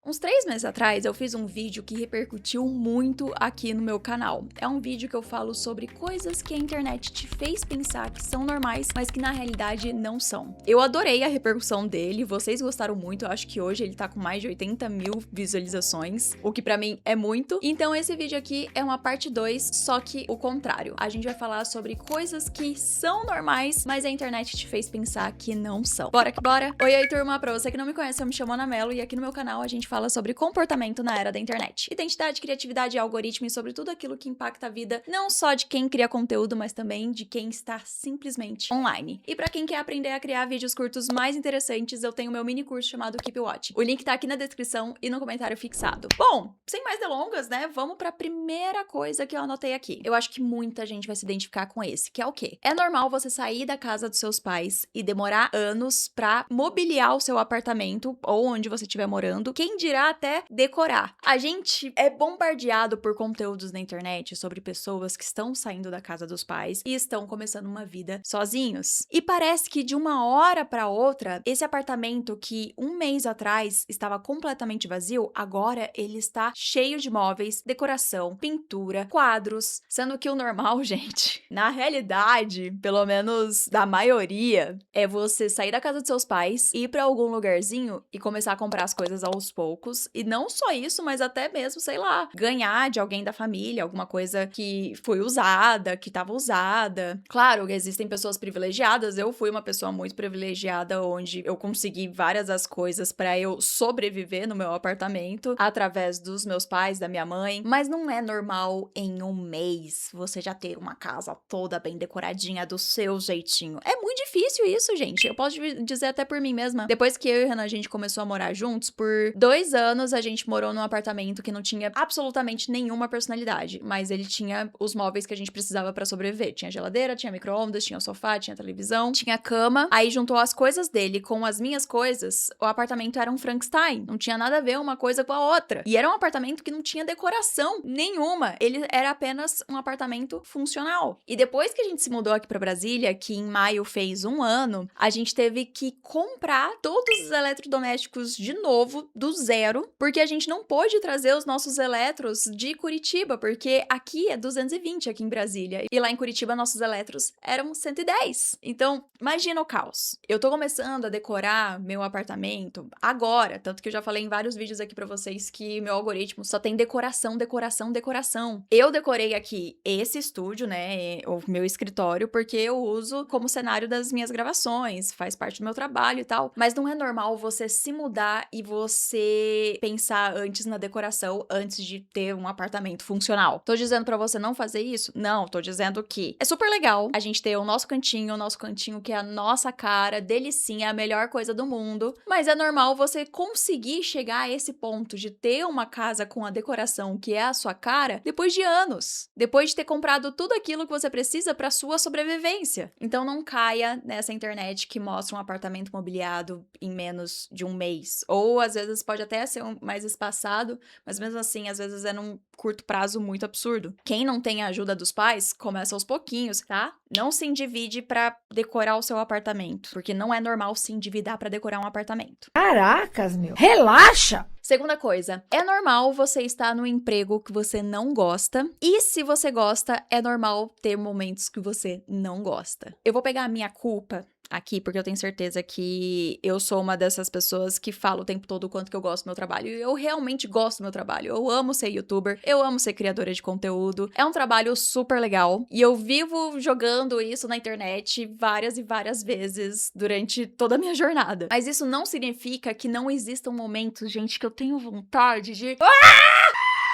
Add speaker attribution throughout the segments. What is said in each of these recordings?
Speaker 1: Uns 3 meses atrás, eu fiz um vídeo que repercutiu muito aqui no meu canal. É um vídeo que eu falo sobre coisas que a internet te fez pensar que são normais, mas que na realidade não são. Eu adorei a repercussão dele, vocês gostaram muito, eu acho que hoje ele tá com mais de 80 mil visualizações, o que pra mim é muito. Então esse vídeo aqui é uma parte 2, só que o contrário. A gente vai falar sobre coisas que são normais, mas a internet te fez pensar que não são. Bora que bora! Oi, turma! Pra você que não me conhece, eu me chamo Ana Mello e aqui no meu canal a gente fala sobre comportamento na era da internet. Identidade, criatividade, algoritmo e sobre tudo aquilo que impacta a vida não só de quem cria conteúdo, mas também de quem está simplesmente online. E pra quem quer aprender a criar vídeos curtos mais interessantes, eu tenho meu mini curso chamado Keep Watching. O link tá aqui na descrição e no comentário fixado. Bom, sem mais delongas, né? Vamos pra primeira coisa que eu anotei aqui. Eu acho que muita gente vai se identificar com esse, que é o quê? É normal você sair da casa dos seus pais e demorar anos pra mobiliar o seu apartamento ou onde você estiver morando. Quem dirá até decorar. A gente é bombardeado por conteúdos na internet sobre pessoas que estão saindo da casa dos pais e estão começando uma vida sozinhos. E parece que de uma hora para outra, esse apartamento que um mês atrás estava completamente vazio, agora ele está cheio de móveis, decoração, pintura, quadros, sendo que o normal, gente, na realidade, pelo menos da maioria, é você sair da casa dos seus pais, ir para algum lugarzinho e começar a comprar as coisas aos poucos. E não só isso, mas até mesmo, sei lá, ganhar de alguém da família alguma coisa que foi usada, que tava usada. Claro, existem pessoas privilegiadas, eu fui uma pessoa muito privilegiada, onde eu consegui várias das coisas pra eu sobreviver no meu apartamento, através dos meus pais, da minha mãe, mas não é normal em um mês você já ter uma casa toda bem decoradinha do seu jeitinho. É muito difícil isso, gente. Eu posso dizer até por mim mesma. Depois que eu e a Renan, a gente começou a morar juntos, por 2 anos a gente morou num apartamento que não tinha absolutamente nenhuma personalidade, mas ele tinha os móveis que a gente precisava pra sobreviver. Tinha geladeira, tinha micro-ondas, tinha sofá, tinha televisão, tinha cama. Aí juntou as coisas dele com as minhas coisas, o apartamento era um Frankenstein. Não tinha nada a ver uma coisa com a outra. E era um apartamento que não tinha decoração nenhuma. Ele era apenas um apartamento funcional. E depois que a gente se mudou aqui pra Brasília, que em maio fez 1 ano, a gente teve que comprar todos os eletrodomésticos de novo, do zero, porque a gente não pôde trazer os nossos eletros de Curitiba, porque aqui é 220 aqui em Brasília, e lá em Curitiba nossos eletros eram 110. Então, imagina o caos. Eu tô começando a decorar meu apartamento agora, tanto que eu já falei em vários vídeos aqui pra vocês que meu algoritmo só tem decoração, decoração, decoração. Eu decorei aqui esse estúdio, né, o meu escritório, porque eu uso como cenário das minhas gravações, faz parte do meu trabalho e tal, mas não é normal você se mudar e você pensar antes na decoração, antes de ter um apartamento funcional. Tô dizendo pra você não fazer isso? Não, tô dizendo que é super legal a gente ter o nosso cantinho que é a nossa cara, delicinha, a melhor coisa do mundo, mas é normal você conseguir chegar a esse ponto de ter uma casa com a decoração que é a sua cara depois de anos, depois de ter comprado tudo aquilo que você precisa pra sua sobrevivência. Então não caia nessa internet que mostra um apartamento mobiliado em menos de um mês, ou às vezes pode até ser mais espaçado, mas mesmo assim, às vezes é num curto prazo muito absurdo. Quem não tem a ajuda dos pais, começa aos pouquinhos, tá? Não se endivide pra decorar o seu apartamento, porque não é normal se endividar pra decorar um apartamento.
Speaker 2: Caracas, meu. Relaxa!
Speaker 1: Segunda coisa, é normal você estar no emprego que você não gosta, e se você gosta, é normal ter momentos que você não gosta. Eu vou pegar a minha culpa aqui, porque eu tenho certeza que eu sou uma dessas pessoas que fala o tempo todo o quanto que eu gosto do meu trabalho. E eu realmente gosto do meu trabalho. Eu amo ser youtuber, eu amo ser criadora de conteúdo. É um trabalho super legal. E eu vivo jogando isso na internet várias e várias vezes durante toda a minha jornada. Mas isso não significa que não existam momentos, gente, que eu tenho vontade de...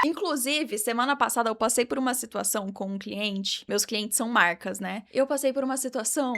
Speaker 1: Inclusive, semana passada eu passei por uma situação com um cliente. Meus clientes são marcas, né? Eu passei por uma situação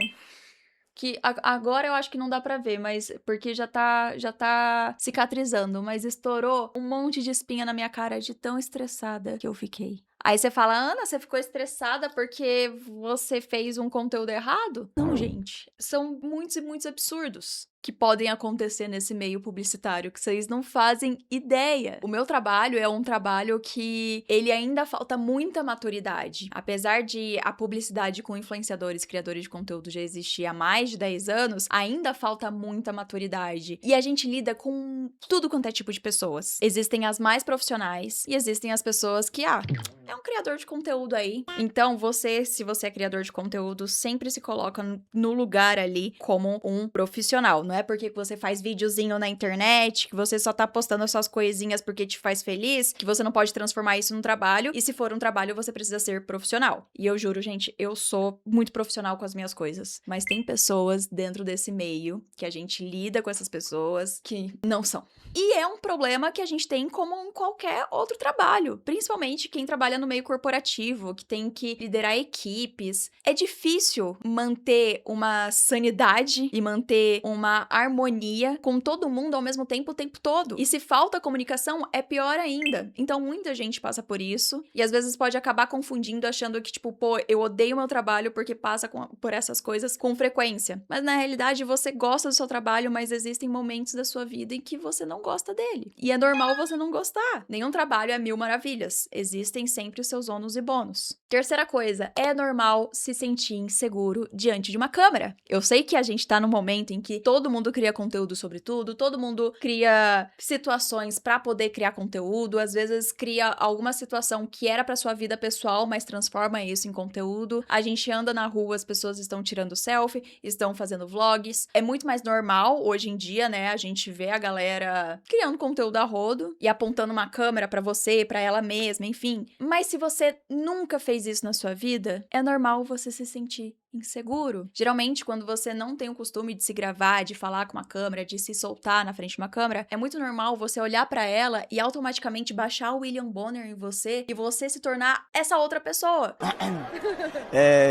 Speaker 1: que agora eu acho que não dá pra ver, mas porque já tá cicatrizando, mas estourou um monte de espinha na minha cara de tão estressada que eu fiquei. Aí você fala, Ana, você ficou estressada porque você fez um conteúdo errado? Não, gente. São muitos e muitos absurdos que podem acontecer nesse meio publicitário que vocês não fazem ideia. O meu trabalho é um trabalho que ele ainda falta muita maturidade. Apesar de a publicidade com influenciadores, criadores de conteúdo já existir há mais de 10 anos, ainda falta muita maturidade. E a gente lida com tudo quanto é tipo de pessoas. Existem as mais profissionais e existem as pessoas que, é um criador de conteúdo aí. Então, se você é criador de conteúdo, sempre se coloca no lugar ali como um profissional. Não é porque você faz videozinho na internet, que você só tá postando as suas coisinhas porque te faz feliz, que você não pode transformar isso num trabalho. E se for um trabalho, você precisa ser profissional. E eu juro, gente, eu sou muito profissional com as minhas coisas. Mas tem pessoas dentro desse meio que a gente lida com essas pessoas que não são. E é um problema que a gente tem como em qualquer outro trabalho, principalmente quem trabalha no meio corporativo, que tem que liderar equipes. É difícil manter uma sanidade e manter uma harmonia com todo mundo ao mesmo tempo o tempo todo. E se falta comunicação, é pior ainda. Então muita gente passa por isso e às vezes pode acabar confundindo, achando que tipo, pô, eu odeio meu trabalho porque passa por essas coisas com frequência. Mas na realidade você gosta do seu trabalho, mas existem momentos da sua vida em que você não gosta dele. E é normal você não gostar. Nenhum trabalho é mil maravilhas. Existem sempre os seus ônus e bônus. Terceira coisa, é normal se sentir inseguro diante de uma câmera. Eu sei que a gente tá num momento em que todo mundo cria conteúdo sobre tudo, todo mundo cria situações pra poder criar conteúdo, às vezes cria alguma situação que era pra sua vida pessoal, mas transforma isso em conteúdo. A gente anda na rua, as pessoas estão tirando selfie, estão fazendo vlogs. É muito mais normal hoje em dia, né? A gente vê a galera criando conteúdo a rodo e apontando uma câmera pra você, pra ela mesma, enfim. Mas se você nunca fez isso na sua vida, é normal você se sentir inseguro. Geralmente, quando você não tem o costume de se gravar, de falar com uma câmera, de se soltar na frente de uma câmera, é muito normal você olhar pra ela e automaticamente baixar o William Bonner em você e você se tornar essa outra pessoa.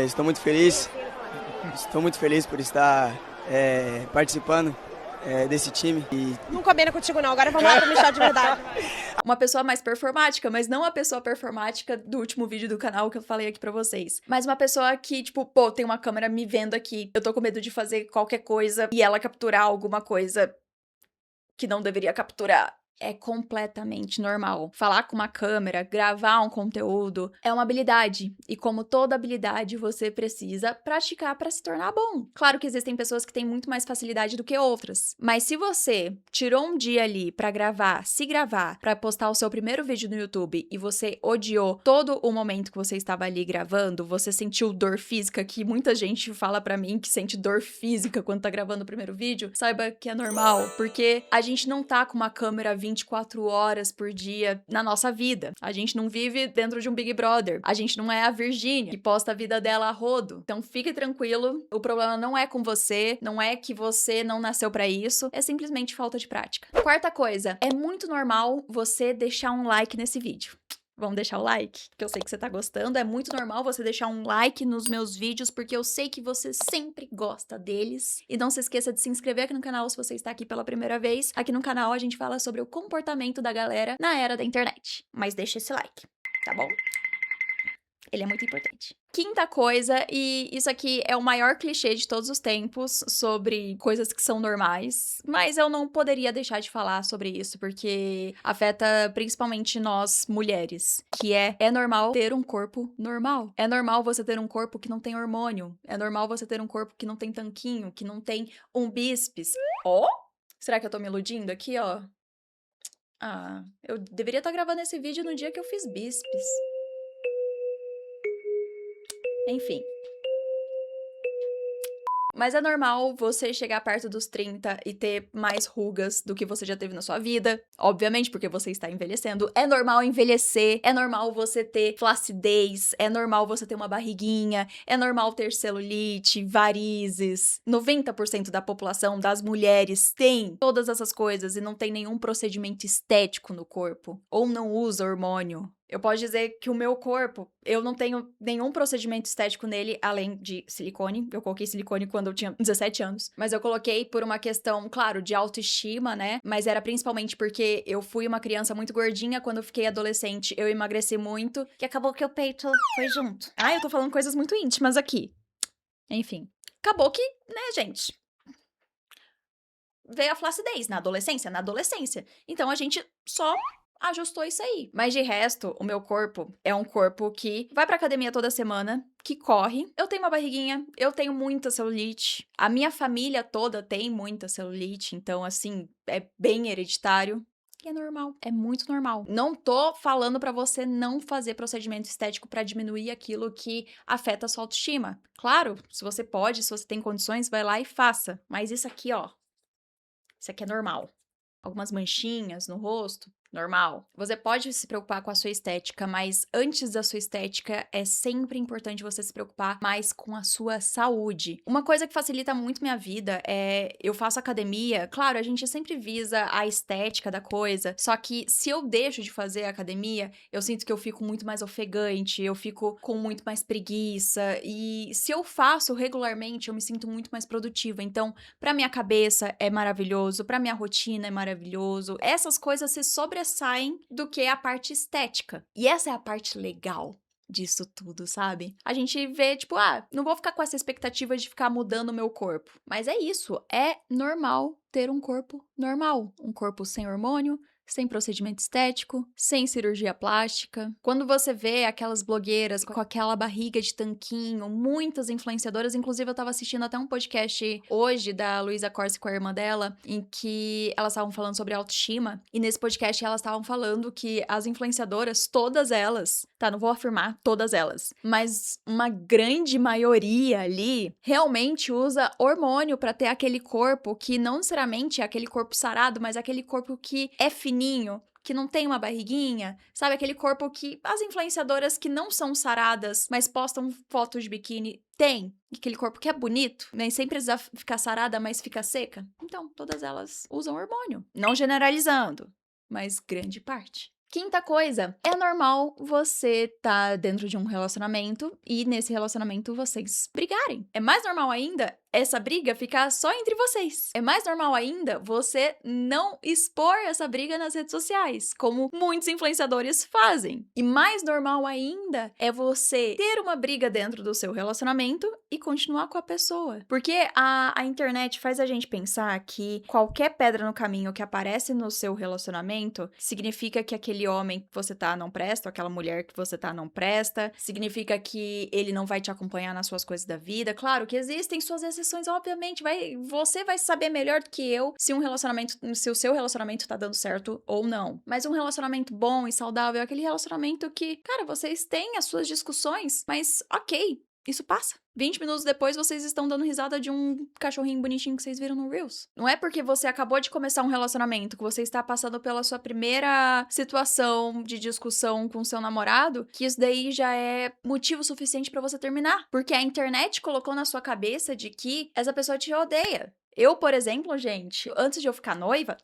Speaker 3: Estou muito feliz. Estou muito feliz por estar participando desse time.
Speaker 4: Não combina contigo não, agora vamos lá pro Michel de verdade.
Speaker 1: Uma pessoa mais performática, mas não a pessoa performática do último vídeo do canal que eu falei aqui pra vocês. Mas uma pessoa que, tipo, pô, tem uma câmera me vendo aqui, eu tô com medo de fazer qualquer coisa e ela capturar alguma coisa que não deveria capturar. É completamente normal. Falar com uma câmera, gravar um conteúdo, é uma habilidade. E como toda habilidade, você precisa praticar para se tornar bom. Claro que existem pessoas que têm muito mais facilidade do que outras. Mas se você tirou um dia ali para gravar, se gravar, para postar o seu primeiro vídeo no YouTube e você odiou todo o momento que você estava ali gravando, você sentiu dor física, que muita gente fala para mim que sente dor física quando tá gravando o primeiro vídeo, saiba que é normal, porque a gente não tá com uma câmera 24 horas por dia na nossa vida. A gente não vive dentro de um Big Brother. A gente não é a Virgínia, que posta a vida dela a rodo. Então fique tranquilo, o problema não é com você, não é que você não nasceu pra isso, é simplesmente falta de prática. Quarta coisa, é muito normal você deixar um like nesse vídeo. Vamos deixar o like, porque eu sei que você tá gostando. É muito normal você deixar um like nos meus vídeos, porque eu sei que você sempre gosta deles. E não se esqueça de se inscrever aqui no canal se você está aqui pela primeira vez. Aqui no canal a gente fala sobre o comportamento da galera na era da internet. Mas deixa esse like, tá bom? Ele é muito importante. Quinta coisa, e isso aqui é o maior clichê de todos os tempos sobre coisas que são normais, mas eu não poderia deixar de falar sobre isso, porque afeta principalmente nós, mulheres, que é normal ter um corpo normal. É normal você ter um corpo que não tem hormônio. É normal você ter um corpo que não tem tanquinho, que não tem um bíceps. Ó! Será que eu tô me iludindo aqui, ó? Eu deveria estar gravando esse vídeo no dia que eu fiz bíceps. Enfim. Mas é normal você chegar perto dos 30 e ter mais rugas do que você já teve na sua vida. Obviamente, porque você está envelhecendo. É normal envelhecer. É normal você ter flacidez. É normal você ter uma barriguinha. É normal ter celulite, varizes. 90% da população das mulheres tem todas essas coisas e não tem nenhum procedimento estético no corpo. Ou não usa hormônio. Eu posso dizer que o meu corpo, eu não tenho nenhum procedimento estético nele, além de silicone. Eu coloquei silicone quando eu tinha 17 anos. Mas eu coloquei por uma questão, claro, de autoestima, né? Mas era principalmente porque eu fui uma criança muito gordinha. Quando eu fiquei adolescente, eu emagreci muito. Que acabou que o peito foi junto. Ah, eu tô falando coisas muito íntimas aqui. Enfim. Acabou que, né, gente? Veio a flacidez na adolescência? Na adolescência. Então a gente só ajustou isso aí. Mas de resto, o meu corpo é um corpo que vai pra academia toda semana, que corre. Eu tenho uma barriguinha, eu tenho muita celulite. A minha família toda tem muita celulite, então assim, é bem hereditário. E é normal, é muito normal. Não tô falando pra você não fazer procedimento estético pra diminuir aquilo que afeta a sua autoestima. Claro, se você pode, se você tem condições, vai lá e faça. Mas isso aqui, ó, isso aqui é normal. Algumas manchinhas no rosto, normal. Você pode se preocupar com a sua estética, mas antes da sua estética, é sempre importante você se preocupar mais com a sua saúde. Uma coisa que facilita muito minha vida é eu faço academia. Claro, a gente sempre visa a estética da coisa, só que se eu deixo de fazer academia, eu sinto que eu fico muito mais ofegante, eu fico com muito mais preguiça, e se eu faço regularmente, eu me sinto muito mais produtiva. Então, pra minha cabeça é maravilhoso, pra minha rotina é maravilhoso. Essas coisas se sobressaem do que a parte estética. E essa é a parte legal disso tudo, sabe? A gente vê, tipo, não vou ficar com essa expectativa de ficar mudando o meu corpo. Mas é isso, é normal ter um corpo normal. Um corpo sem hormônio, sem procedimento estético, sem cirurgia plástica. Quando você vê aquelas blogueiras com aquela barriga de tanquinho, muitas influenciadoras, inclusive eu tava assistindo até um podcast hoje da Luísa Corsi com a irmã dela, em que elas estavam falando sobre autoestima, e nesse podcast elas estavam falando que as influenciadoras, todas elas, tá, não vou afirmar todas elas, mas uma grande maioria ali realmente usa hormônio pra ter aquele corpo que não necessariamente é aquele corpo sarado, mas aquele corpo que é fininho, que não tem uma barriguinha, sabe? Aquele corpo que as influenciadoras que não são saradas, mas postam fotos de biquíni, tem. Aquele corpo que é bonito, nem sempre precisa ficar sarada, mas fica seca. Então, todas elas usam hormônio. Não generalizando, mas grande parte. Quinta coisa, é normal você tá dentro de um relacionamento e nesse relacionamento vocês brigarem. É mais normal ainda essa briga ficar só entre vocês. É mais normal ainda você não expor essa briga nas redes sociais, como muitos influenciadores fazem. E mais normal ainda é você ter uma briga dentro do seu relacionamento e continuar com a pessoa. Porque a internet faz a gente pensar que qualquer pedra no caminho que aparece no seu relacionamento significa que aquele homem que você tá não presta, ou aquela mulher que você tá não presta, significa que ele não vai te acompanhar nas suas coisas da vida. Claro que existem suas exceções, obviamente, você vai saber melhor do que eu se o seu relacionamento tá dando certo ou não. Mas um relacionamento bom e saudável é aquele relacionamento que, cara, vocês têm as suas discussões, mas ok, isso passa. 20 minutos depois, vocês estão dando risada de um cachorrinho bonitinho que vocês viram no Reels. Não é porque você acabou de começar um relacionamento, que você está passando pela sua primeira situação de discussão com seu namorado, que isso daí já é motivo suficiente pra você terminar. Porque a internet colocou na sua cabeça de que essa pessoa te odeia. Eu, por exemplo, gente, antes de eu ficar noiva,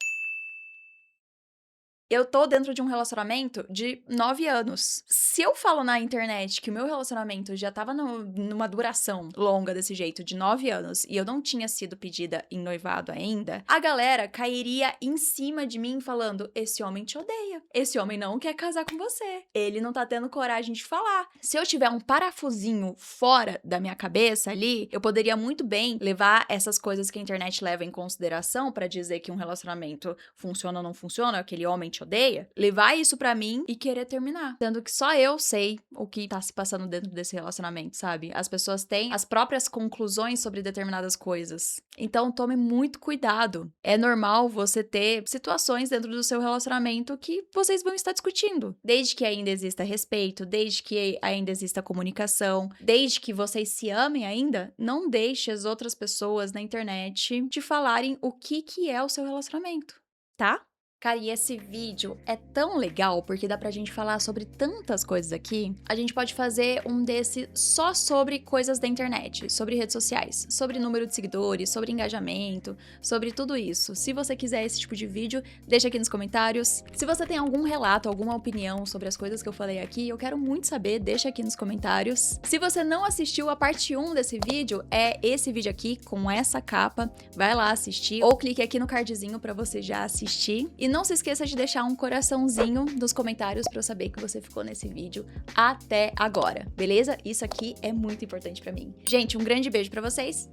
Speaker 1: eu tô dentro de um relacionamento de 9 anos. Se eu falo na internet que o meu relacionamento já tava numa duração longa desse jeito, de 9 anos, e eu não tinha sido pedida em noivado ainda, a galera cairia em cima de mim falando: esse homem te odeia, esse homem não quer casar com você, ele não tá tendo coragem de falar. Se eu tiver um parafusinho fora da minha cabeça ali, eu poderia muito bem levar essas coisas que a internet leva em consideração pra dizer que um relacionamento funciona ou não funciona, aquele homem te odeia, levar isso pra mim e querer terminar. Sendo que só eu sei o que tá se passando dentro desse relacionamento, sabe? As pessoas têm as próprias conclusões sobre determinadas coisas. Então, tome muito cuidado. É normal você ter situações dentro do seu relacionamento que vocês vão estar discutindo. Desde que ainda exista respeito, desde que ainda exista comunicação, desde que vocês se amem ainda, não deixe as outras pessoas na internet te falarem o que é o seu relacionamento, tá? Cara, e esse vídeo é tão legal porque dá pra gente falar sobre tantas coisas aqui. A gente pode fazer um desse só sobre coisas da internet, sobre redes sociais, sobre número de seguidores, sobre engajamento, sobre tudo isso. Se você quiser esse tipo de vídeo, deixa aqui nos comentários. Se você tem algum relato, alguma opinião sobre as coisas que eu falei aqui, eu quero muito saber, deixa aqui nos comentários. Se você não assistiu a parte 1 desse vídeo, é esse vídeo aqui com essa capa. Vai lá assistir ou clique aqui no cardzinho pra você já assistir. E não se esqueça de deixar um coraçãozinho nos comentários pra eu saber que você ficou nesse vídeo até agora, beleza? Isso aqui é muito importante pra mim. Gente, um grande beijo pra vocês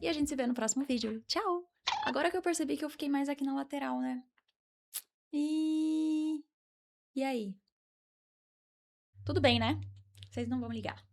Speaker 1: e a gente se vê no próximo vídeo. Tchau! Agora que eu percebi que eu fiquei mais aqui na lateral, né? E aí? Tudo bem, né? Vocês não vão ligar.